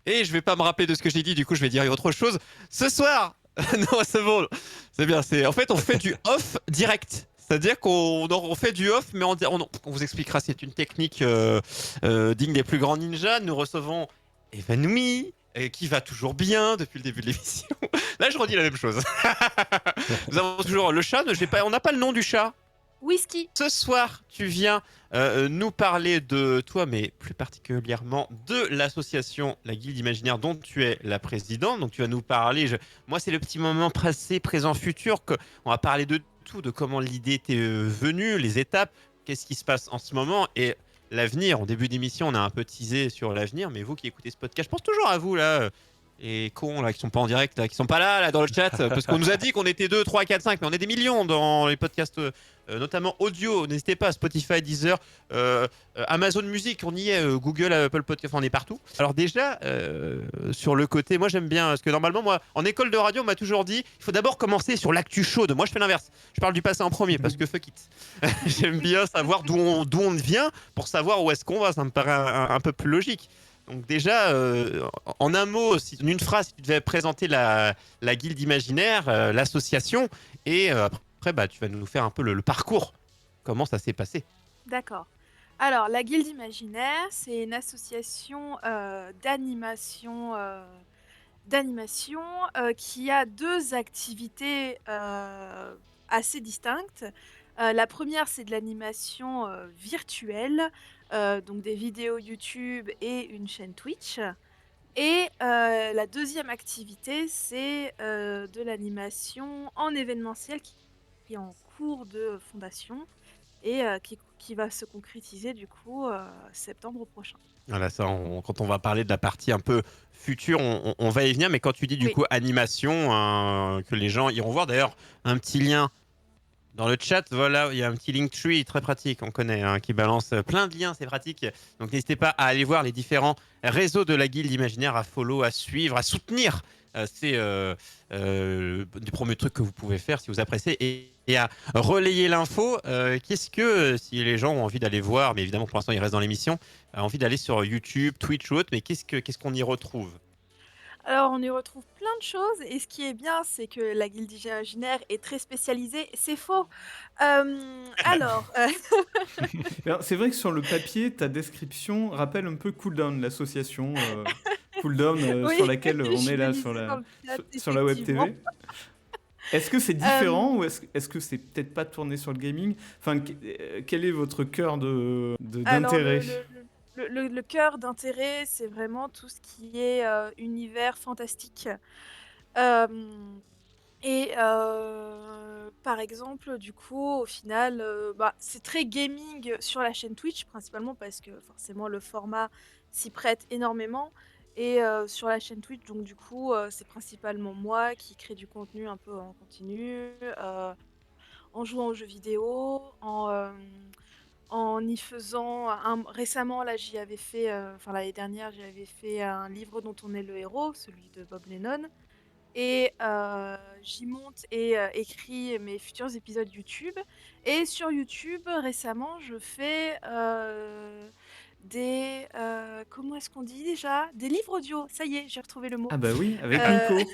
Et je vais pas me rappeler de ce que j'ai dit, du coup, je vais dire autre chose. Ce soir, non, c'est bon, c'est bien. En fait, on fait du off direct. C'est-à-dire qu'on fait du off, mais on vous expliquera. C'est une technique digne des plus grands ninjas. Nous recevons Evanui, qui va toujours bien depuis le début de l'émission. Là, je redis la même chose. Nous avons toujours le chat. On n'a pas le nom du chat. Whisky. Ce soir, tu viens nous parler de toi, mais plus particulièrement de l'association La Guilde Imaginaire dont tu es la présidente. Donc tu vas nous parler, moi c'est le petit moment passé, présent, futur, on va parler de tout, de comment l'idée t'est venue, les étapes, qu'est-ce qui se passe en ce moment et l'avenir. En début d'émission, on a un peu teasé sur l'avenir, mais vous qui écoutez ce podcast, je pense toujours à vous là. Les cons là qui sont pas en direct, là, qui sont pas là dans le chat, parce qu'on nous a dit qu'on était 2, 3, 4, 5, mais on est des millions dans les podcasts notamment audio. N'hésitez pas, Spotify, Deezer, Amazon Music, on y est, Google, Apple Podcast, on est partout. Alors déjà, sur le côté, moi j'aime bien, parce que normalement, moi, en école de radio, on m'a toujours dit, il faut d'abord commencer sur l'actu chaude. Moi, je fais l'inverse. Je parle du passé en premier, parce que fuck it. J'aime bien savoir d'où on vient, pour savoir où est-ce qu'on va. Ça me paraît un peu plus logique. Donc déjà, en un mot, en une phrase, si tu devais présenter la guilde imaginaire, l'association, et après, bah, tu vas nous faire un peu le parcours. Comment ça s'est passé? D'accord. Alors, la Guilde Imaginaire, c'est une association d'animation qui a deux activités assez distinctes. La première, c'est de l'animation virtuelle, donc des vidéos YouTube et une chaîne Twitch. Et la deuxième activité, c'est de l'animation en événementiel qui est en cours de fondation et qui va se concrétiser du coup septembre prochain. Voilà, ça, quand on va parler de la partie un peu future, on va y venir. Mais quand tu dis du Oui. coup animation, que les gens iront voir, d'ailleurs, un petit lien dans le chat, voilà, il y a un petit Linktree très pratique, on connaît, hein, qui balance plein de liens, c'est pratique. Donc n'hésitez pas à aller voir les différents réseaux de la Guilde Imaginaire, à follow, à suivre, à soutenir. C'est des premiers trucs que vous pouvez faire si vous appréciez et à relayer l'info. Qu'est-ce que, si les gens ont envie d'aller voir, mais évidemment pour l'instant ils restent dans l'émission, envie d'aller sur YouTube, Twitch ou autre, mais qu'est-ce qu'on y retrouve? Alors on y retrouve plein de choses et ce qui est bien, c'est que la Guilde Imaginaire est très spécialisée. C'est faux. Alors, Alors, c'est vrai que sur le papier, ta description rappelle un peu Cooldown, l'association Cooldown sur oui, laquelle on je est le là lisais dans le chat, sur la web effectivement. TV. Est-ce que c'est Hem, différent ou est-ce que c'est peut-être pas tourné sur le gaming? Enfin, quel est votre cœur alors d'intérêt? le cœur d'intérêt, c'est vraiment tout ce qui est univers fantastique. Hem Et par exemple, du coup, au final, bah, c'est très gaming sur la chaîne Twitch, principalement parce que forcément le format s'y prête énormément et sur la chaîne Twitch, donc du coup, c'est principalement moi qui crée du contenu un peu en continu, en jouant aux jeux vidéo, en y faisant récemment là, j'y avais fait, enfin l'année dernière, j'y avais fait un livre dont on est le héros, celui de Bob Lennon. Et j'y monte et écris mes futurs épisodes YouTube et sur YouTube, récemment, je fais, comment est-ce qu'on dit déjà? Des livres audio, ça y est, j'ai retrouvé le mot. Ah bah oui, avec Heu, Nico.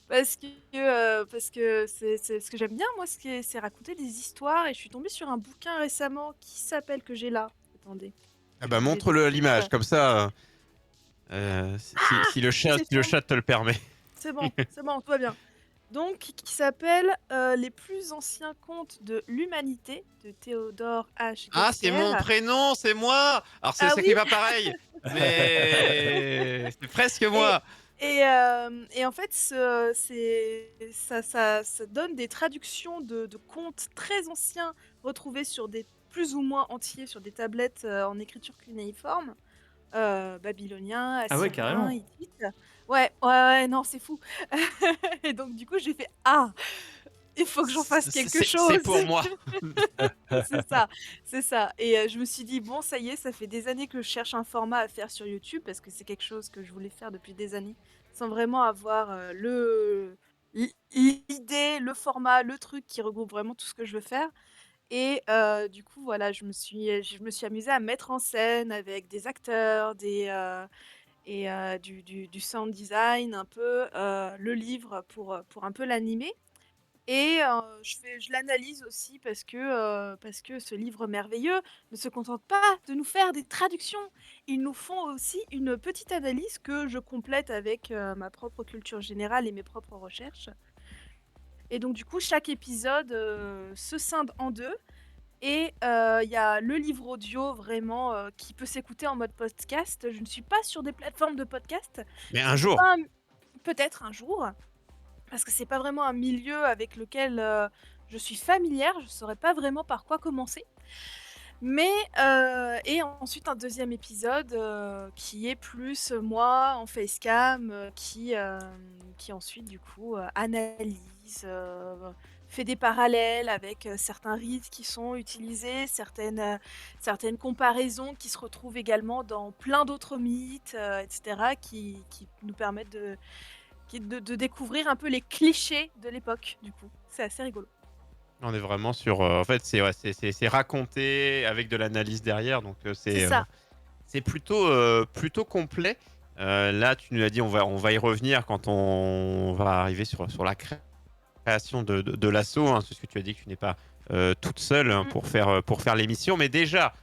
parce que c'est ce que j'aime bien moi, c'est raconter des histoires et je suis tombée sur un bouquin récemment qui s'appelle que j'ai là. Attendez, Ah je bah vous les montre-le à décrypte. l'image, comme ça, si C'est le fait, chat te le permet. c'est bon, tout va bien. Donc qui s'appelle, «Les plus anciens contes de l'humanité» de Théodore H. Ah, c'est mon Getker. prénom, c'est moi. Alors c'est Ah c'est oui? qui pas pareil, mais c'est presque Et moi. et en fait ça donne des traductions de contes très anciens retrouvés sur des plus ou moins entiers sur des tablettes, en écriture cunéiforme, babyloniens, Ah ouais, assyriens, carrément. hittites. Ouais, ouais, ouais, non, c'est fou. Et donc du coup j'ai fait: «Ah! Il faut que j'en fasse quelque C'est chose!» pour moi. C'est ça, c'est ça et je me suis dit: «Bon, ça y est, ça fait des années que je cherche un format à faire sur YouTube» parce que c'est quelque chose que je voulais faire depuis des années, sans vraiment avoir, l'idée, le format, le truc qui regroupe vraiment tout ce que je veux faire Et du coup, voilà, je me suis amusée à mettre en scène avec des acteurs, du sound design un peu, le livre pour un peu l'animer. Et je l'analyse aussi parce que ce livre merveilleux ne se contente pas de nous faire des traductions. Ils nous font aussi une petite analyse que je complète avec, ma propre culture générale et mes propres recherches. Et donc du coup, chaque épisode, se scinde en 2 et il y a le livre audio vraiment, qui peut s'écouter en mode podcast. Je ne suis pas sur des plateformes de podcast. Mais un C'est jour. pas un Peut-être un jour, parce que c'est pas vraiment un milieu avec lequel, je suis familière. Je saurais pas vraiment par quoi commencer. Mais et ensuite un deuxième épisode, qui est plus, moi en facecam, qui ensuite du coup, analyse, fait des parallèles avec, certains rites qui sont utilisés, certaines comparaisons qui se retrouvent également dans plein d'autres mythes, et cetera qui nous permettent de découvrir un peu les clichés de l'époque du coup. C'est assez rigolo. On est vraiment sur, en fait, c'est ouais, c'est raconté avec de l'analyse derrière, donc C'est ça. c'est plutôt complet. Là, tu nous as dit, on va y revenir quand on va arriver sur la création de l'asso, hein. C'est ce que tu as dit que tu n'es pas, toute seule, hein, Mmh. pour faire l'émission. Mais déjà,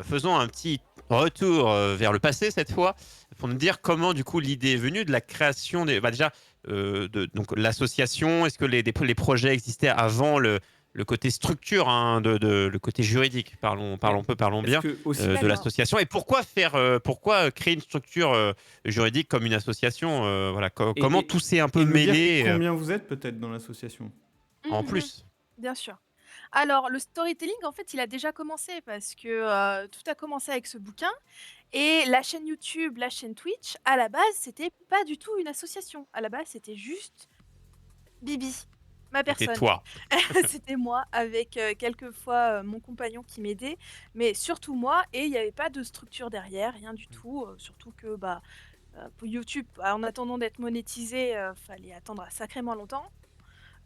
faisons un petit retour, vers le passé cette fois, pour nous dire comment du coup l'idée est venue de la création des déjà, de donc l'association. Est-ce que les projets existaient avant le côté structure, hein, le côté juridique? Mais Parlons est-ce bien, que aussi, de D'accord. l'association et pourquoi créer une structure, juridique comme une association, voilà, comment tout s'est un peu et nous dire mêlé, combien vous êtes peut-être dans l'association? en Mmh mh. plus? Bien sûr. Alors le storytelling, en fait, il a déjà commencé parce que, tout a commencé avec ce bouquin et la chaîne YouTube, la chaîne Twitch, à la base, c'était pas du tout une association. À la base, c'était juste Bibi, ma C'était personne. toi. C'était moi avec, quelquefois, mon compagnon qui m'aidait, mais surtout moi et il y avait pas de structure derrière, rien du tout, surtout que, bah, pour YouTube, en attendant d'être monétisé, fallait attendre sacrément longtemps.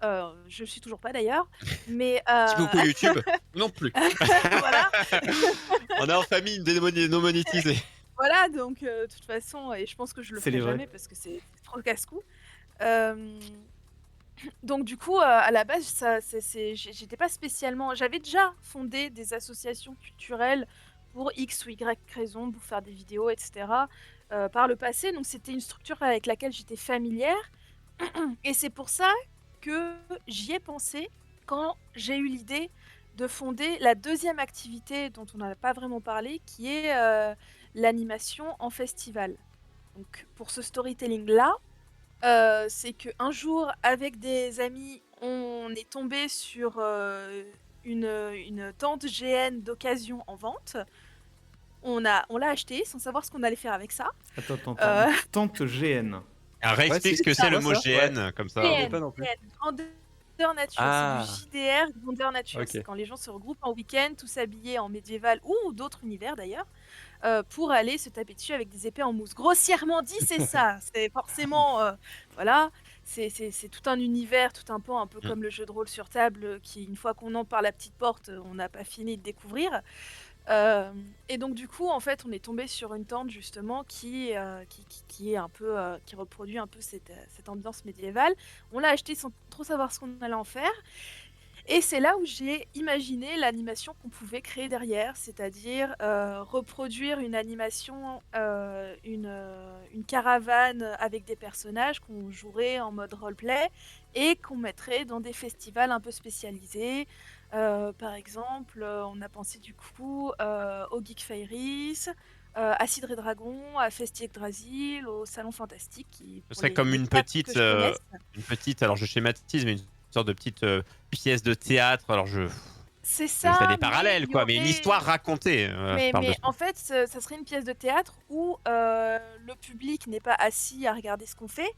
Je le suis toujours pas d'ailleurs, mais Petit coucou YouTube, non plus. voilà. On est en famille non monétisée. Voilà, donc de toute façon et je pense que je le ferai Célébrer. jamais parce que c'est trop casse-cou. Hem, donc du coup, à la base, ça j'étais pas spécialement j'avais déjà fondé des associations culturelles pour X ou Y raison, pour faire des vidéos et cetera, par le passé, donc c'était une structure avec laquelle j'étais familière et c'est pour ça que j'y ai pensé quand j'ai eu l'idée de fonder la deuxième activité dont on n'a pas vraiment parlé, qui est, l'animation en festival. Donc pour ce storytelling-là, c'est qu'un jour avec des amis, on est tombé sur, une tente GN d'occasion en vente. On l'a achetée sans savoir ce qu'on allait faire avec ça. Attends, attends, attends. Heu, Tante GN. Alors Ouais, réexplique ce que c'est c'est le quoi mot ça? Ouais, GN, comme je ça. connais GN, pas non plus. GN, grandeur nature, c'est du Ah! JDR grandeur nature. C'est OK. quand les gens se regroupent en week-end, tous habillés en médiéval ou d'autres univers d'ailleurs, pour aller se taper dessus avec des épées en mousse. Grossièrement dit, c'est ça. C'est forcément, voilà, c'est tout un univers, tout un pan, un peu Mmh. comme le jeu de rôle sur table, qui une fois qu'on entre par la petite porte, on n'a pas fini de découvrir. Et donc du coup, en fait, on est tombé sur une tente justement qui est un peu, qui reproduit un peu cette ambiance médiévale. On l'a achetée sans trop savoir ce qu'on allait en faire et c'est là où j'ai imaginé l'animation qu'on pouvait créer derrière, c'est-à-dire, reproduire une animation, une caravane, avec des personnages qu'on jouerait en mode roleplay et qu'on mettrait dans des festivals un peu spécialisés. Par exemple, on a pensé du coup, au Geek Fairies, à Cidre et Dragon, à Festi Yggdrasil, au Salon Fantastique qui Ce pour serait les comme les 4 que je connaisse. une petite, alors je schématise, mais une sorte de petite, pièce de théâtre. Alors C'est je fais ça, des mais parallèles il y quoi, mais une aurait histoire racontée, je mais parle de mais ça. en fait, ça serait une pièce de théâtre où, le public n'est pas assis à regarder ce qu'on fait.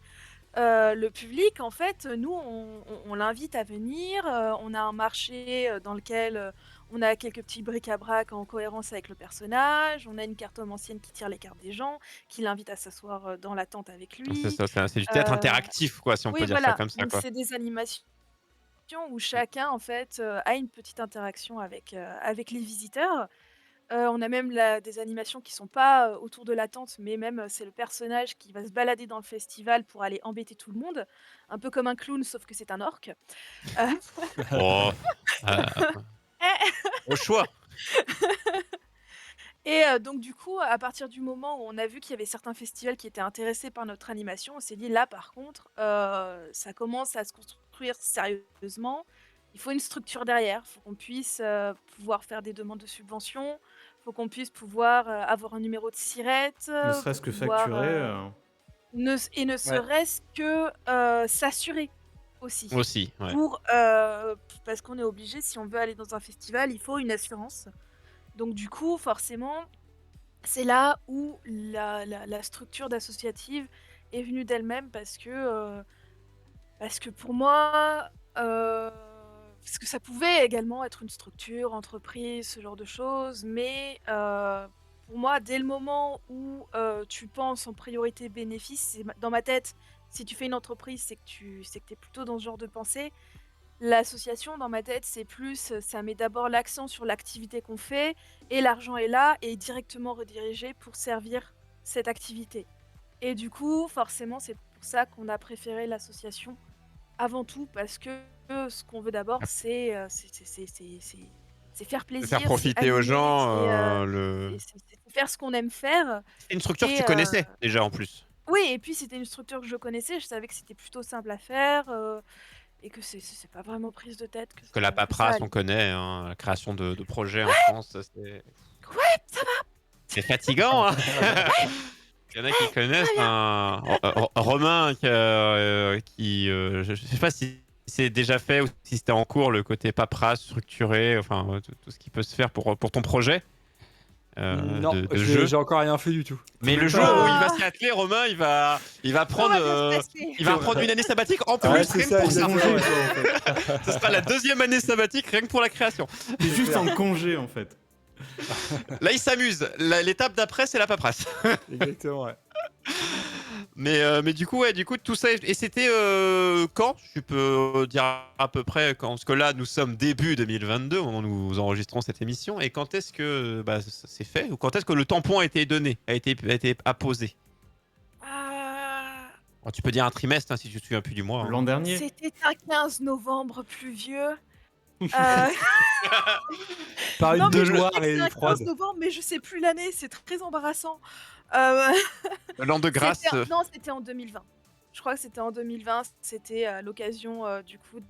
Le public, en fait, nous, on l'invite à venir, on a un marché, dans lequel, on a quelques petits bric-à-brac en cohérence avec le personnage, on a une cartomancienne qui tire les cartes des gens, qui l'invite à s'asseoir, dans la tente avec C'est lui. ça, c'est du théâtre Heu, interactif quoi, si on oui, peut dire ça voilà, comme ça donc quoi. c'est des animations où chacun en fait a une petite interaction avec les visiteurs. On a même des animations qui sont pas autour de la tente, mais même c'est le personnage qui va se balader dans le festival pour aller embêter tout le monde, un peu comme un clown, sauf que c'est un orc. Euh, Oh, euh, au choix. Et donc du coup, à partir du moment où on a vu qu'il y avait certains festivals qui étaient intéressés par notre animation, on s'est dit: «Là, par contre, ça commence à se construire sérieusement. Il faut une structure derrière. Il faut qu'on puisse, pouvoir faire des demandes de subventions. Il faut qu'on puisse pouvoir, avoir un numéro de SIRET, Ne serait-ce que pouvoir, facturé. ne Ouais. serait-ce que, s'assurer aussi Aussi, ouais. pour, parce qu'on est obligé, si on veut aller dans un festival, il faut une assurance. Donc du coup, forcément, c'est là où la structure d'associative est venue d'elle-même parce que pour moi, parce que ça pouvait également être une structure, entreprise, ce genre de choses, mais pour moi, dès le moment où tu penses en priorité bénéfice, dans ma tête, si tu fais une entreprise, c'est que tu es plutôt dans ce genre de pensée. L'association, dans ma tête, c'est plus, ça met d'abord l'accent sur l'activité qu'on fait et l'argent est là et est directement redirigé pour servir cette activité. Et du coup, forcément, c'est pour ça qu'on a préféré l'association avant tout parce que ce qu'on veut d'abord, c'est faire De plaisir, faire c'est profiter aux animer, gens, c'est faire ce qu'on aime faire. C'est une structure que Et tu connaissais déjà en plus. oui, et puis c'était une structure que je connaissais, je savais que c'était plutôt simple à faire. Et que c'est pas vraiment prise de tête Parce que la que ça paperasse, on allait. connaît, hein, la création de projets en France, Ouais, ça va, c'est fatigant, hein. Ouais. Il y en a qui connaissent très bien. un Romain je sais pas si c'est déjà fait ou si c'était en cours le côté paperasse structuré, enfin tout ce qui peut se faire pour ton projet Non, de jeu. j'ai encore rien fait du tout. Mais le même jour pas, où il va Ah, s'y atteler, Romain, il va tout prendre, va bien se passer. il va prendre une année sabbatique en Ouais, plus, c'est rien que ça, pour ça. exactement, Congé, ouais. quoi, en fait. Ce sera la deuxième année sabbatique rien que pour la création. T'es juste clair. en congé, en fait. Là, il s'amuse. L'étape d'après, c'est la paperasse. Exactement, ouais. Mais du coup, ouais, tout ça. Et c'était quand? Tu peux dire à peu près quand? Parce que là, nous sommes début 2022, au moment où nous enregistrons cette émission. Et quand est-ce que ça s'est fait? Ou quand est-ce que le tampon a été donné, a été apposé? Ah, Alors, tu peux dire un trimestre hein, si tu te souviens plus du mois. Hein. L'an dernier. c'était un 15 novembre pluvieux. Euh, Par non, une mais de je sais noire que c'est et un 15 froide. novembre, mais je sais plus l'année, c'est très embarrassant. Euh, L'an de grâce. non, c'était en 2020. Je crois que c'était en 2020. C'était à l'occasion du coup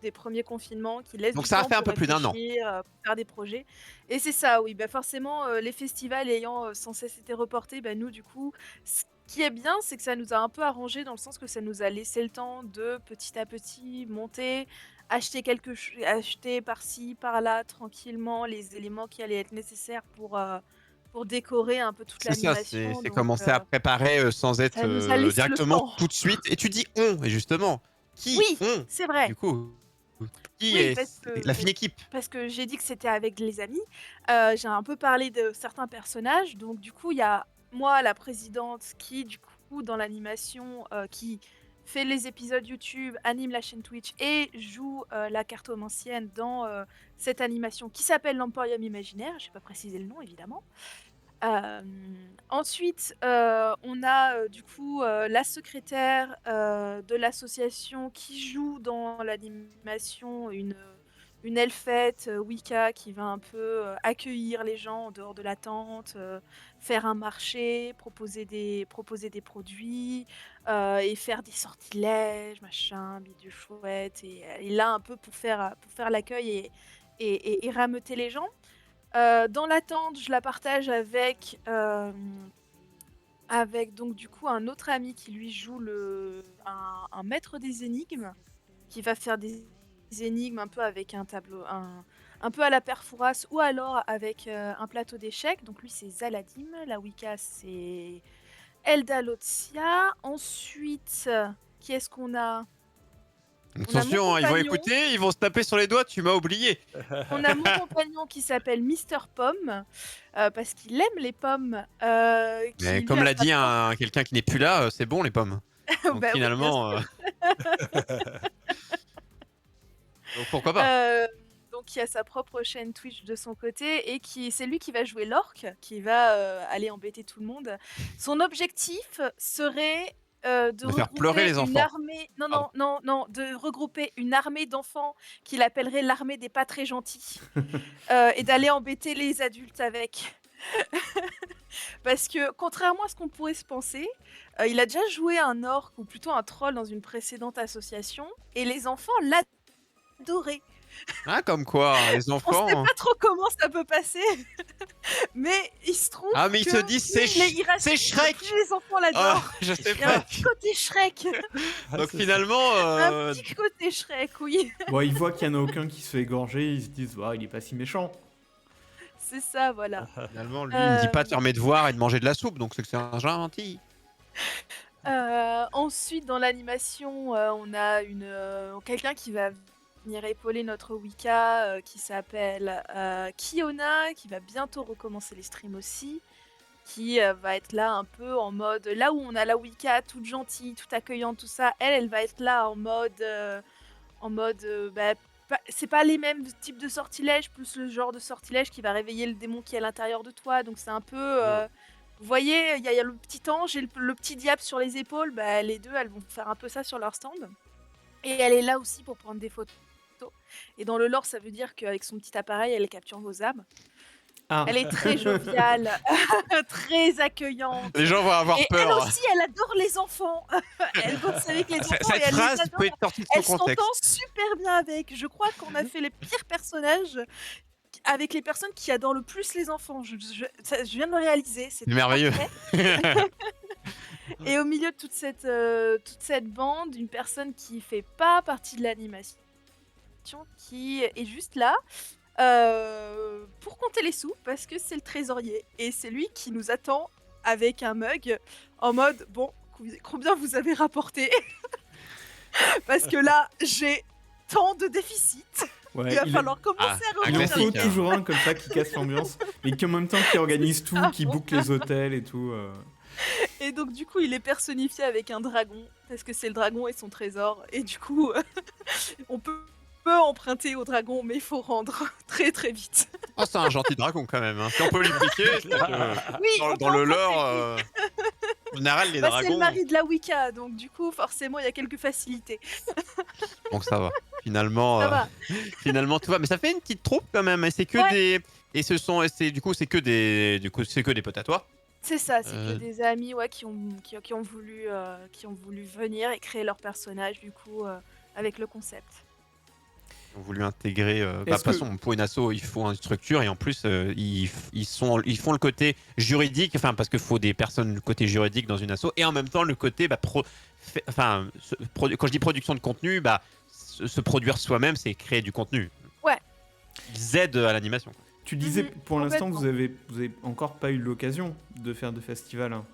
des premiers confinements qui laissent Donc du ça a temps fait un pour peu plus d'un an. réfléchir, pour faire des projets. Et c'est ça, oui. Bah forcément, les festivals ayant sans cesse été reportés, bah nous du coup, ce qui est bien, c'est que ça nous a un peu arrangé dans le sens que ça nous a laissé le temps de petit à petit monter, acheter par-ci, par-là, tranquillement, les éléments qui allaient être nécessaires pour décorer un peu toute C'est ça, l'animation. c'est Donc, commencer à préparer sans être ça nous a laissé le directement temps. tout de suite. Et tu dis on, et justement, qui Oui, on? c'est vrai. Du coup, qui Oui, est la fine équipe? parce que j'ai dit que c'était avec les amis. J'ai un peu parlé de certains personnages. Donc, du coup, il y a moi, la présidente, qui, du coup, dans l'animation, qui fait les épisodes YouTube, anime la chaîne Twitch et joue la cartomancienne dans cette animation qui s'appelle l'Emporium Imaginaire. Je n'ai pas précisé le nom, évidemment. Ensuite, on a du coup la secrétaire de l'association qui joue dans l'animation une elfette Wicca qui va un peu accueillir les gens en dehors de la tente, faire un marché, proposer des produits et faire des sortilèges, machin, bidule chouette. Et elle est là un peu pour faire l'accueil et rameuter les gens. Dans l'attente, je la partage avec donc du coup un autre ami qui lui joue un maître des énigmes, qui va faire des énigmes un peu avec un tableau, un peu à la Perfouras ou alors avec un plateau d'échecs. Donc lui c'est Zaladim, la Wicca c'est Elda Lotsia. Ensuite, qui est-ce qu'on a? Attention, hein, ils vont compagnon. écouter, ils vont se taper sur les doigts, tu m'as oublié. On a mon compagnon qui s'appelle Mister Pomme, parce qu'il aime les pommes. Qui, Mais lui, comme a l'a sa dit propre- quelqu'un qui n'est plus là, c'est bon les pommes. Donc Bah oui, bien finalement, sûr. Donc pourquoi pas? Donc il a sa propre chaîne Twitch de son côté et c'est lui qui va jouer l'orque, qui va aller embêter tout le monde. Son objectif serait de De faire pleurer regrouper les une enfants. armée. Non, Pardon. non, non, non, de regrouper une armée d'enfants qu'il appellerait l'armée des pas très gentils et d'aller embêter les adultes avec. Parce que contrairement à ce qu'on pourrait se penser, il a déjà joué un orc ou plutôt un troll dans une précédente association et les enfants l'adoraient. Ah, comme quoi, les On enfants. sait pas trop comment ça peut passer, mais il se trouve Ah, mais ils que se disent c'est il reste- c'est Shrek. plus les enfants Ah, l'adorent. je sais Il y a un pas. petit côté Shrek, Ah, Donc c'est finalement, un petit côté Shrek, oui, Bon, ils voient qu'il y en a aucun qui se fait égorger, ils se disent, il est pas si méchant. c'est ça, voilà. finalement, lui, il me dit pas de faire mes devoirs et de manger de la soupe, donc c'est que c'est un gentil. Ensuite, dans l'animation, on a quelqu'un qui va venir épauler notre Wicca qui s'appelle Kiona, qui va bientôt recommencer les streams aussi, qui va être là un peu en mode, là où on a la Wicca toute gentille, toute accueillante, tout ça, elle va être là en mode, c'est pas les mêmes types de sortilèges, plus le genre de sortilège qui va réveiller le démon qui est à l'intérieur de toi, donc c'est un peu... Vous voyez, il y a le petit ange et le petit diable sur les épaules, les deux, elles vont faire un peu ça sur leur stand. Et elle est là aussi pour prendre des photos. Et dans le lore, ça veut dire qu'avec son petit appareil, elle capture vos âmes. Ah, Elle est très joviale, très accueillante. Les gens vont avoir Et elle peur. aussi, elle adore les enfants. Elle bosse avec les enfants et Cette elle les phrase adore. peut être sortie de Elle son contexte. s'entend super bien avec. Je crois qu'on a fait les pires personnages avec les personnes qui adorent le plus les enfants. Je viens de le réaliser. C'est C'est merveilleux. parfait. Et au milieu de toute cette bande, une personne qui fait pas partie de l'animation, qui est juste là pour compter les sous, parce que c'est le trésorier. Et c'est lui qui nous attend avec un mug en mode, bon, combien vous avez rapporté? Parce que là, j'ai tant de déficit. ouais, Il va il, falloir commencer à un il en remonter. faut classique, hein. toujours un comme ça qui casse l'ambiance, mais qui en même temps qui organise tout, qui boucle les hôtels et tout. Et donc du coup, il est personnifié avec un dragon, parce que c'est le dragon et son trésor. Et du coup, on peut emprunter au dragon, mais il faut rendre très très vite. Oh, c'est un gentil dragon quand même. Hein. Si on peut lui piquer, c'est que Oui, on dans peut le emprunter. lore, en général, les C'est le dragons. mari de la Wicca, donc du coup, forcément, il y a quelques facilités. Donc ça va. Finalement, Ça va. finalement tout va. Mais ça fait une petite troupe quand même. Et c'est que Ouais. des. Et c'est que des potes à toi. C'est ça, c'est Euh. que des amis qui ont voulu venir et créer leur personnage, du coup, avec le concept. Ils ont voulu intégrer. De toute Est-ce que- façon, pour une asso, il faut une structure et en plus, ils font le côté juridique, enfin parce qu'il faut des personnes le côté juridique dans une asso et en même temps le côté quand je dis production de contenu, se produire soi-même, c'est créer du contenu. Ouais. Ils aident à l'animation. Tu disais, pour l'instant, complètement. vous avez encore pas eu l'occasion de faire de festival. Hein.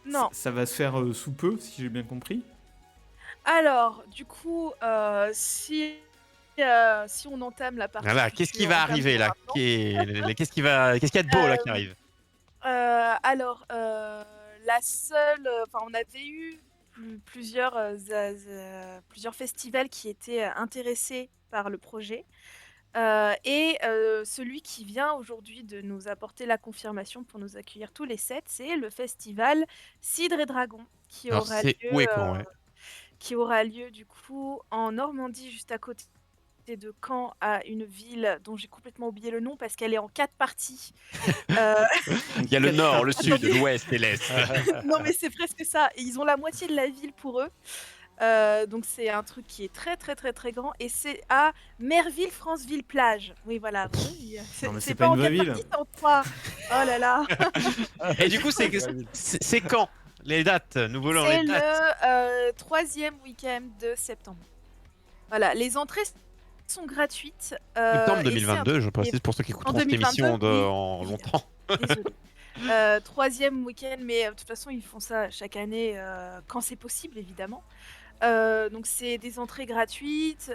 Non. Ça va se faire sous peu, si j'ai bien compris. Alors, du coup, si on entame la partie... Voilà, qu'est-ce qui culture, va entame arriver là maintenant. Qu'est-ce qu'il y a de beau là qui arrive? Alors, la seule... Enfin, on avait eu plusieurs festivals qui étaient intéressés par le projet. Et celui qui vient aujourd'hui de nous apporter la confirmation pour nous accueillir tous les 7, c'est le festival Cidre et Dragon qui Alors aura c'est lieu, où et quand, ouais. qui aura lieu du coup en Normandie, juste à côté de Caen, à une ville dont j'ai complètement oublié le nom parce qu'elle est en 4 parties. Il y a le nord, le sud, l'ouest et l'est. Non mais c'est presque ça. Et ils ont la moitié de la ville pour eux. Donc c'est un truc qui est très très très très grand et c'est à Merville, Franceville plage. Oui voilà. Oui, Non, mais c'est pas pas en une vraie 4 ville. parties, c'est en 3. Oh là là. Et du coup, c'est quand les dates? Nous voulons C'est les dates. le 3e week-end de septembre. Voilà, les entrées sont gratuites. Septembre et 2022, je précise pour ceux qui écouteront cette 2022, émission oui. en longtemps. Désolée. 3e week-end, mais de toute façon, ils font ça chaque année quand c'est possible, évidemment. Donc c'est des entrées gratuites,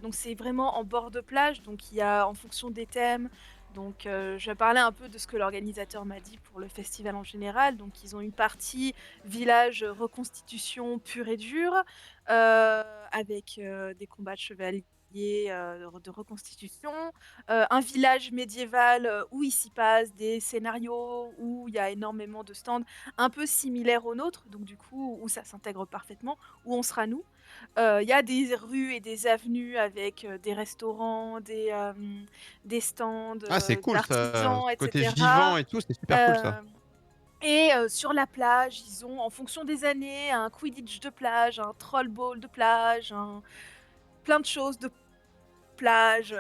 donc c'est vraiment en bord de plage, donc il y a en fonction des thèmes Donc, je vais parler un peu de ce que l'organisateur m'a dit pour le festival en général. Donc, ils ont une partie village reconstitution pure et dure, avec des combats de chevaliers de reconstitution, un village médiéval où il s'y passe des scénarios, où il y a énormément de stands, un peu similaires aux nôtres, donc du coup, où ça s'intègre parfaitement, où on sera nous. Il y a des rues et des avenues avec des restaurants, des stands Ah, c'est cool ça. d'artisans, Ce côté etc. vivant et tout, c'est super cool ça. Et sur la plage, ils ont, en fonction des années, un Quidditch de plage, un Troll Ball de plage, plein de choses de plage.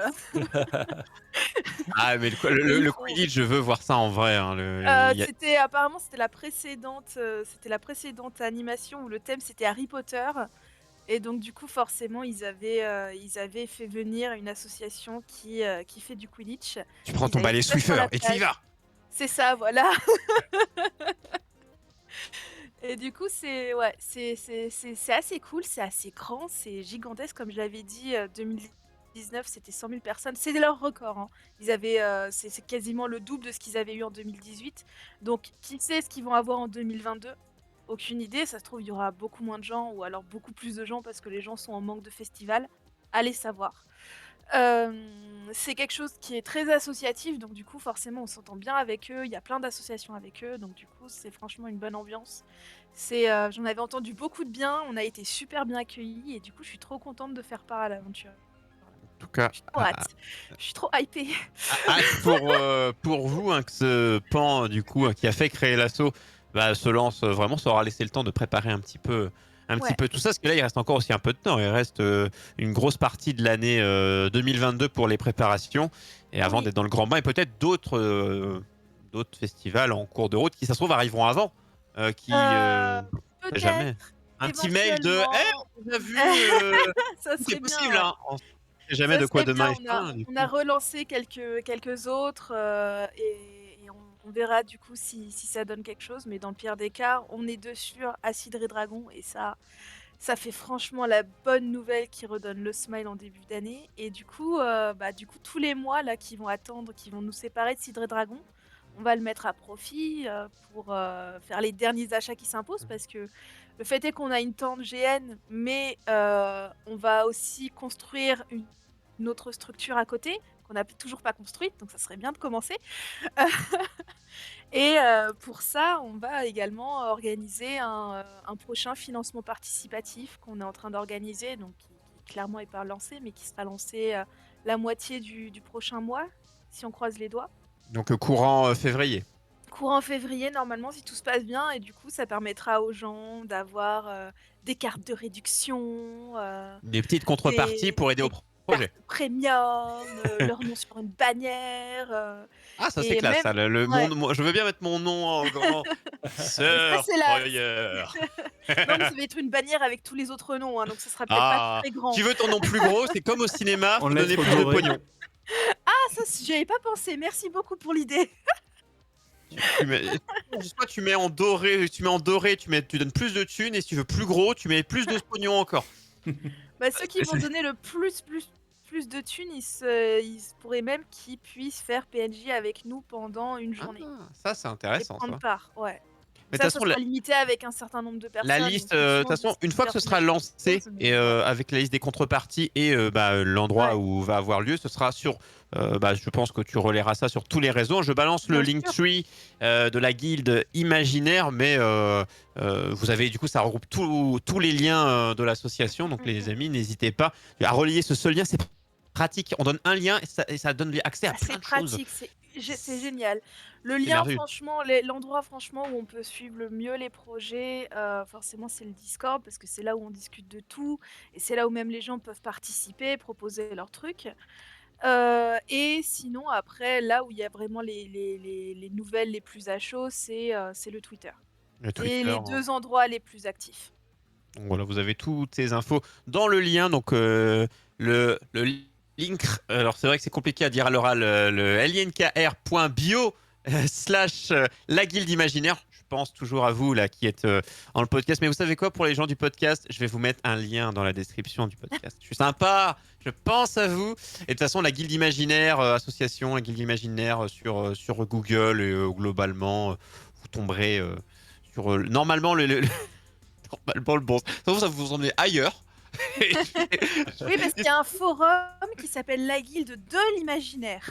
Ah, mais Et ils le font- Quidditch, je veux voir ça en vrai. Hein. Il y a- Apparemment c'était la précédente animation où le thème c'était Harry Potter. Et donc du coup forcément ils avaient fait venir une association qui fait du Quidditch. Tu prends Ils ton avaient balai fait ça sur Swiffer la et tu y plage. vas. C'est ça, voilà. Et du coup, c'est assez cool, c'est assez grand, c'est gigantesque. Comme je l'avais dit, 2019, c'était 100 000 personnes. C'est leur record, hein. C'est quasiment le double de ce qu'ils avaient eu en 2018. Donc, qui sait ce qu'ils vont avoir en 2022? Aucune idée. Ça se trouve, il y aura beaucoup moins de gens ou alors beaucoup plus de gens parce que les gens sont en manque de festivals. Allez savoir. C'est quelque chose qui est très associatif, donc du coup, forcément, on s'entend bien avec eux. Il y a plein d'associations avec eux, donc du coup, c'est franchement une bonne ambiance. J'en avais entendu beaucoup de bien, on a été super bien accueillis, et du coup, je suis trop contente de faire part à l'aventure. En tout cas, Je suis trop hâte. Je suis trop hypée. hâte pour vous hein, que ce pan du coup qui a fait créer l'assaut se lance vraiment, ça aura laissé le temps de préparer un petit Ouais. peu tout ça, parce que là il reste encore aussi un peu de temps, il reste une grosse partie de l'année 2022 pour les préparations et avant Oui. d'être dans le grand bain et peut-être d'autres festivals en cours de route qui ça se trouve arriveront avant, qui Peut-être, jamais un petit mail de éventuellement. on a vu Ça tout est serait bien, possible ouais. hein. On sait jamais Ça de quoi serait demain bien, est fait du on coup. a relancé quelques autres et on verra du coup si ça donne quelque chose. Mais dans le pire des cas, on est dessus à Cidre et Dragon et ça fait franchement la bonne nouvelle qui redonne le smile en début d'année. Et du coup, tous les mois là qui vont nous séparer de Cidre et Dragon, on va le mettre à profit pour faire les derniers achats qui s'imposent parce que le fait est qu'on a une tente GN, mais on va aussi construire une autre structure à côté qu'on n'a toujours pas construite, donc ça serait bien de commencer. Et pour ça, on va également organiser un prochain financement participatif qu'on est en train d'organiser, donc qui clairement est pas lancé, mais qui sera lancé la moitié du prochain mois, si on croise les doigts. Donc courant février. Courant février, normalement, si tout se passe bien, et du coup, ça permettra aux gens d'avoir des cartes de réduction, Des petites contreparties pour aider au des projet. cartes premium, leur nom sur une bannière, Ah, ça c'est et classe. même, Ça, ouais, je veux bien mettre mon nom en grand. ça Sœur c'est Foyer. non, mais ça va être une bannière avec tous les autres noms, hein, donc ce sera peut-être pas Ah, très grand. tu veux ton nom plus gros, c'est comme au cinéma, En faut donner lettres plus de dorées. pognon. Ah, ça, j'y avais pas pensé. Merci beaucoup pour l'idée. Soit tu mets en doré, tu donnes plus de thunes, et si tu veux plus gros, tu mets plus de pognon encore. Bah, ceux qui vont donner le plus de thunes, ils se pourraient même qu'ils puissent faire PNJ avec nous pendant une journée. Ah, ça c'est Et intéressant. prendre Ça. part, ouais. Mais de Ça toute façon, sera limité avec un certain nombre de personnes. la en liste, de toute fonction de façon, ce une qui fois que leur ce sera permet de lancé choses, et mais ouais. avec la liste des contreparties et l'endroit Ouais. où va avoir lieu, ce sera sur. Je pense que tu relayeras ça sur tous les réseaux. Je balance le Bien sûr. Linktree de la guilde imaginaire, mais vous avez du coup, ça regroupe tous les liens de l'association. Donc les amis, n'hésitez pas à relayer ce seul lien. C'est pratique. On donne un lien et ça donne accès à Ah, plein c'est de choses. pratique, c'est génial. Le C'est lien, merveilleux. franchement, l'endroit franchement où on peut suivre le mieux les projets, forcément, c'est le Discord parce que c'est là où on discute de tout et c'est là où même les gens peuvent participer, proposer leurs trucs. Et sinon, après, là où il y a vraiment les nouvelles les plus à chaud, c'est le Twitter. Le C'est Twitter. les 2 endroits les plus actifs. Donc voilà, vous avez toutes ces infos dans le lien. Donc le link, alors c'est vrai que c'est compliqué à dire à l'oral, le linkr.bio slash la guilde imaginaire. Je pense toujours à vous là qui êtes dans le podcast. Mais vous savez quoi, pour les gens du podcast, je vais vous mettre un lien dans la description du podcast. Je suis sympa, Je pense à vous. Et de toute façon, la Guilde Imaginaire, association, la Guilde Imaginaire sur Google et globalement, vous tomberez sur normalement normalement le bon. Sauf ça vous emmenez ailleurs. Oui, parce qu'il y a un forum qui s'appelle la Guilde de l'Imaginaire.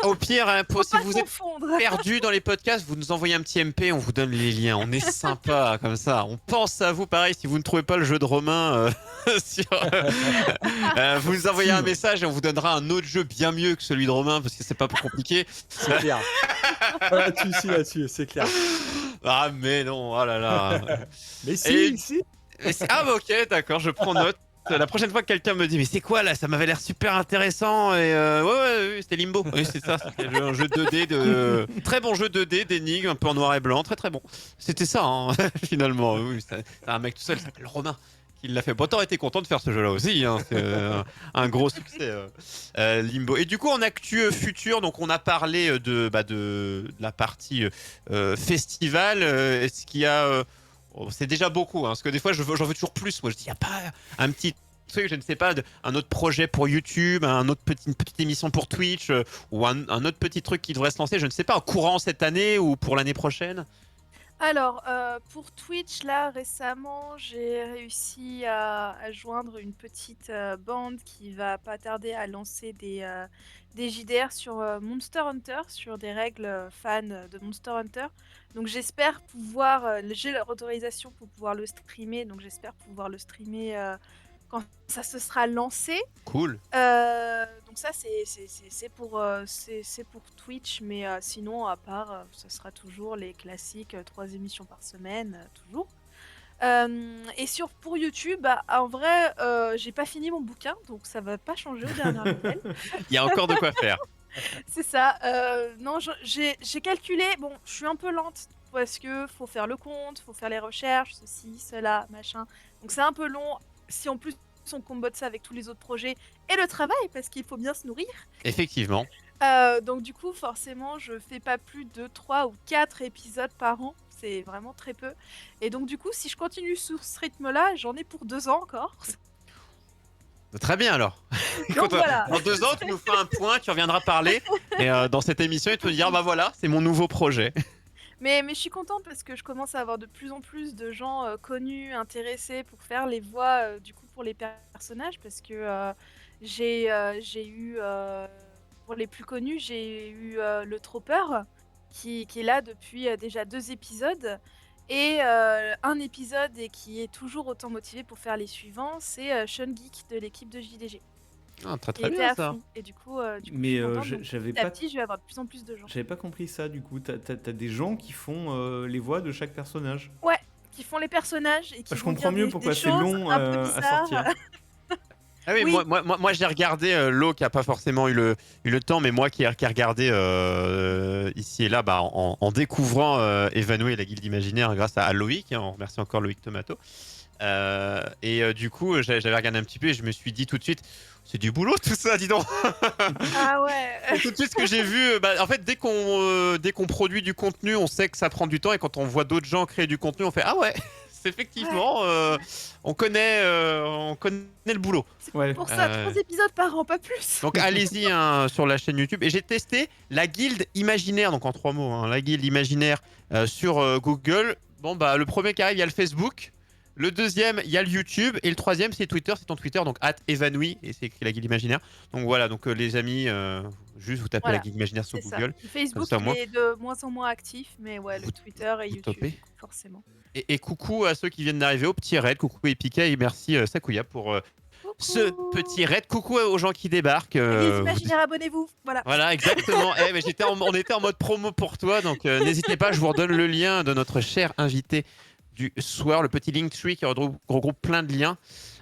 Au pire, hein, Faut si pas vous êtes confondre. perdu dans les podcasts, vous nous envoyez un petit MP, on vous donne les liens. On est sympa comme ça. On pense à vous, pareil. Si vous ne trouvez pas le jeu de Romain, vous nous envoyez un message et on vous donnera un autre jeu bien mieux que celui de Romain parce que c'est pas plus compliqué. C'est clair. Là-dessus, c'est clair. Ah mais non, oh là là. Mais si. Bah ok, d'accord, je prends note. La prochaine fois que quelqu'un me dit mais c'est quoi là, ça m'avait l'air super intéressant et ouais, c'était Limbo. Oui, c'est ça, c'était un jeu 2D très bon jeu 2D d'énigmes un peu en noir et blanc, très bon. C'était ça hein, finalement. Oui, c'est un mec tout seul, il s'appelle Romain qui l'a fait. Bon, t'aurais été content de faire ce jeu-là aussi, hein. C'est un gros succès Limbo. Et du coup en actu futur, donc on a parlé de la partie festival. Est-ce qu'il y a c'est déjà beaucoup, hein, parce que des fois j'en veux toujours plus. Moi je dis, il n'y a pas un petit truc, je ne sais pas, un autre projet pour YouTube, une petite émission pour Twitch, ou un autre petit truc qui devrait se lancer, je ne sais pas, en courant cette année ou pour l'année prochaine? Alors, pour Twitch, là, récemment, j'ai réussi à joindre une petite bande qui va pas tarder à lancer des JDR sur Monster Hunter, sur des règles fans de Monster Hunter. Donc j'espère pouvoir, j'ai leur autorisation pour pouvoir le streamer, donc j'espère pouvoir le streamer quand ça se sera lancé. Cool. Donc ça c'est pour Twitch, mais sinon à part ça sera toujours les classiques 3 émissions par semaine, toujours. Et pour YouTube, bah, en vrai, j'ai pas fini mon bouquin, donc ça va pas changer aux dernières nouvelles. Il y a encore de quoi faire. C'est ça. Non, j'ai calculé. Bon, je suis un peu lente parce que faut faire le compte, faut faire les recherches, ceci, cela, machin. Donc c'est un peu long. Si en plus on combote ça avec tous les autres projets et le travail, parce qu'il faut bien se nourrir. Effectivement. Donc du coup, forcément, je fais pas plus de 3 ou 4 épisodes par an. C'est vraiment très peu. Et donc du coup, si je continue sur ce rythme-là, j'en ai pour 2 ans encore. Très bien alors. Donc voilà. Dans 2 ans, tu nous feras un point, tu reviendras parler et dans cette émission, et tu nous dire bah voilà, c'est mon nouveau projet. Mais je suis contente parce que je commence à avoir de plus en plus de gens connus, intéressés pour faire les voix du coup pour les personnages, parce que j'ai eu pour les plus connus, j'ai eu le Trooper qui est là depuis déjà 2 épisodes. Et un épisode et qui est toujours autant motivé pour faire les suivants, c'est Sean Geek de l'équipe de JDG. Ah, très Qui très était bien à ça. fond. Et du coup, je Mais suis contente. Donc, j'avais petit à pas, petit, je vais avoir de plus en plus de gens. j'avais pas compris ça du coup. T'as des gens qui font les voix de chaque personnage. Ouais, qui font les personnages et qui Je vont comprends dire mieux des pourquoi c'est choses long un peu à bizarres. sortir. Ah oui, Oui. moi j'ai regardé Lo qui a pas forcément eu le temps, mais moi qui ai regardé ici et là en découvrant Evanoué et la Guilde Imaginaire grâce à Loïc, hein, on remercie encore Loïc Tomato. Du coup j'avais regardé un petit peu et je me suis dit tout de suite, c'est du boulot tout ça, dis donc. Ah ouais. Et tout de suite ce que j'ai vu, en fait dès qu'on produit du contenu, on sait que ça prend du temps, et quand on voit d'autres gens créer du contenu, on fait ah ouais. Effectivement, on connaît le boulot. Ouais. Pour ça, 3 épisodes par an, pas plus. Donc allez-y hein, sur la chaîne YouTube. Et j'ai testé la Guilde Imaginaire, donc en 3 mots, hein, la Guilde Imaginaire sur Google. Bon le premier qui arrive, il y a le Facebook. Le deuxième, il y a le YouTube. Et le troisième, c'est Twitter. C'est ton Twitter, donc @évanoui, et c'est écrit la Guilde Imaginaire. Donc voilà, donc les amis, juste vous tapez Voilà, la Guilde Imaginaire sur c'est ça. Google. Facebook, ça, moi, il est de moins en moins actif, mais ouais, le vous- Twitter et vous YouTube, topez. forcément. Et coucou à ceux qui viennent d'arriver au petit raid. Coucou Epika et merci Sakuya pour ce petit raid. Coucou aux gens qui débarquent. Les imaginaires, abonnez-vous. Voilà. Voilà, exactement. Mais on était en mode promo pour toi, donc n'hésitez pas, je vous redonne le lien de notre cher invité du soir, le petit Linktree qui regroupe plein de liens.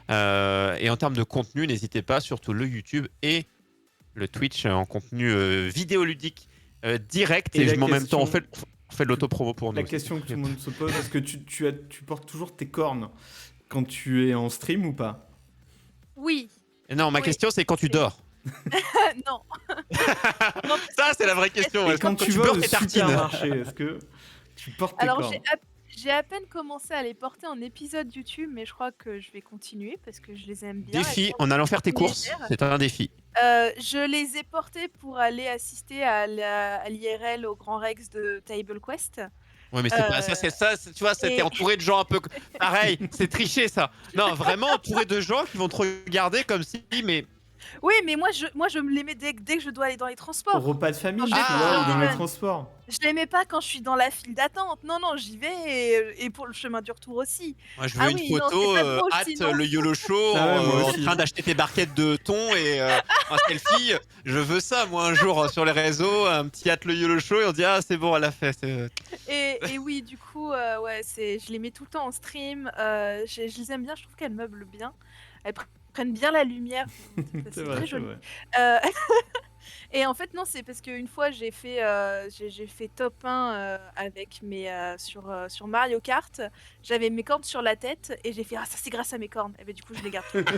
Et en termes de contenu, n'hésitez pas, surtout le YouTube et le Twitch en contenu vidéoludique direct. Et Et la en même temps, on question- fait de l'autopromo pour nous. La question que tout le monde se pose, est-ce que tu portes toujours tes cornes quand tu es en stream ou pas? Oui. Et non, ma Oui. question, c'est quand tu dors. Non. Ça, c'est la vraie question. Et Est-ce quand tu vas beurres au tes tartines. supermarché, est-ce que tu portes tes Alors, cornes? J'ai à peine commencé à les porter en épisode YouTube, mais je crois que je vais continuer parce que je les aime bien. Elles Défi, sont en allant faire tes courses, légères. c'est un défi. Je les ai portés pour aller assister à l'IRL au Grand Rex de Table Quest. Ouais, mais c'est pas ça, c'est ça, tu vois, t'es et- entouré de gens un peu pareil, c'est tricher ça. Non, vraiment entouré de gens qui vont te regarder comme si, mais Oui, mais moi je me les mets dès que je dois aller dans les Au transports. repas de famille, Ah, tu vois, ou dans les ah. transports. Je les mets pas quand je suis dans la file d'attente. Non, non, j'y vais et pour le chemin du retour aussi. moi je veux Ah une oui, non, photo, c'est pas drôle, hâte sinon. le YOLO show, Ah ouais, moi en aussi. train d'acheter tes barquettes de thon et un selfie. Je veux ça, moi, un jour sur les réseaux, un petit hâte le YOLO show et on dit ah c'est bon, elle l'a fait. Et oui, du coup, ouais, je les mets tout le temps en stream. Je les aime bien, je trouve qu'elles meublent bien. Elles prennent bien la lumière. C'est C'est vrai, très c'est joli. vrai. Euh, et en fait, non, c'est parce qu'une fois, j'ai fait top 1 avec sur Mario Kart. J'avais mes cornes sur la tête et j'ai fait ah, ça c'est grâce à mes cornes. Et ben, du coup, je les garde toutes.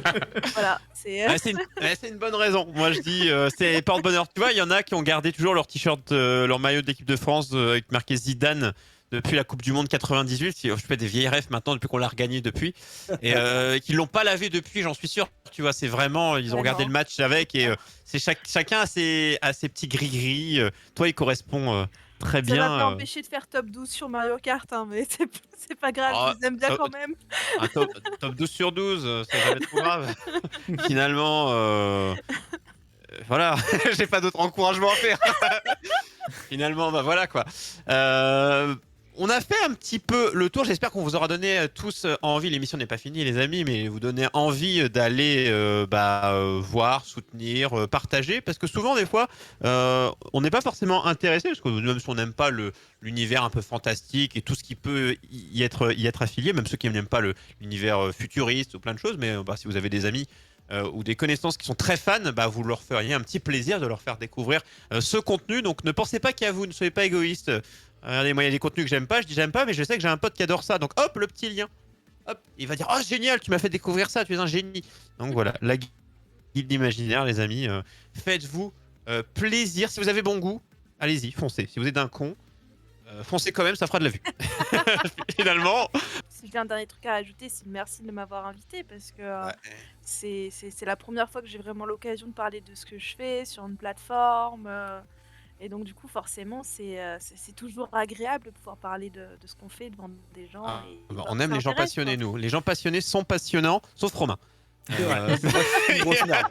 Voilà, c'est. C'est une bonne raison. Moi je dis c'est porte-bonheur. Tu vois, il y en a qui ont gardé toujours leur t-shirt, leur maillot de l'équipe de France avec marqué Zidane depuis la Coupe du Monde 98. Je fais des vieilles refs maintenant depuis qu'on l'a regagné depuis et qui l'ont pas lavé depuis, j'en suis sûr. Tu vois, c'est vraiment ils ont Ouais, regardé non. le match avec et c'est chacun a ses petits gris-gris. Toi, il correspond très Ça m'a pas bien. empêché de faire top 12 sur Mario Kart, hein, mais c'est pas grave, Oh, je les aime bien top, quand même. un top 12 sur 12, c'est jamais trop grave. Finalement, voilà, j'ai pas d'autre encouragement à faire. Finalement, bah voilà quoi. On a fait un petit peu le tour. J'espère qu'on vous aura donné tous envie. L'émission n'est pas finie, les amis, mais vous donner envie d'aller voir, soutenir, partager. Parce que souvent, des fois, on n'est pas forcément intéressé, parce que même si on n'aime pas l'univers un peu fantastique et tout ce qui peut y être affilié, même ceux qui n'aiment pas l'univers futuriste ou plein de choses, mais si vous avez des amis ou des connaissances qui sont très fans, vous leur feriez un petit plaisir de leur faire découvrir ce contenu. Donc ne pensez pas qu'à vous, ne soyez pas égoïste. Regardez, moi il y a des contenus que j'aime pas, je dis j'aime pas, mais je sais que j'ai un pote qui adore ça. Donc hop, le petit lien. Hop, il va dire oh génial, tu m'as fait découvrir ça, tu es un génie. Donc voilà, la guilde imaginaire, les amis. Faites-vous plaisir. Si vous avez bon goût, allez-y, foncez. Si vous êtes un con, foncez quand même, ça fera de la vue. Finalement. Si j'ai un dernier truc à ajouter, c'est merci de m'avoir invité parce que c'est la première fois que j'ai vraiment l'occasion de parler de ce que je fais sur une plateforme. Et donc, du coup, forcément, c'est toujours agréable de pouvoir parler de ce qu'on fait devant des gens. On aime les gens passionnés, nous. Les gens passionnés sont passionnants, sauf Romain. C'est vrai. Moi, je suis une grosse merde.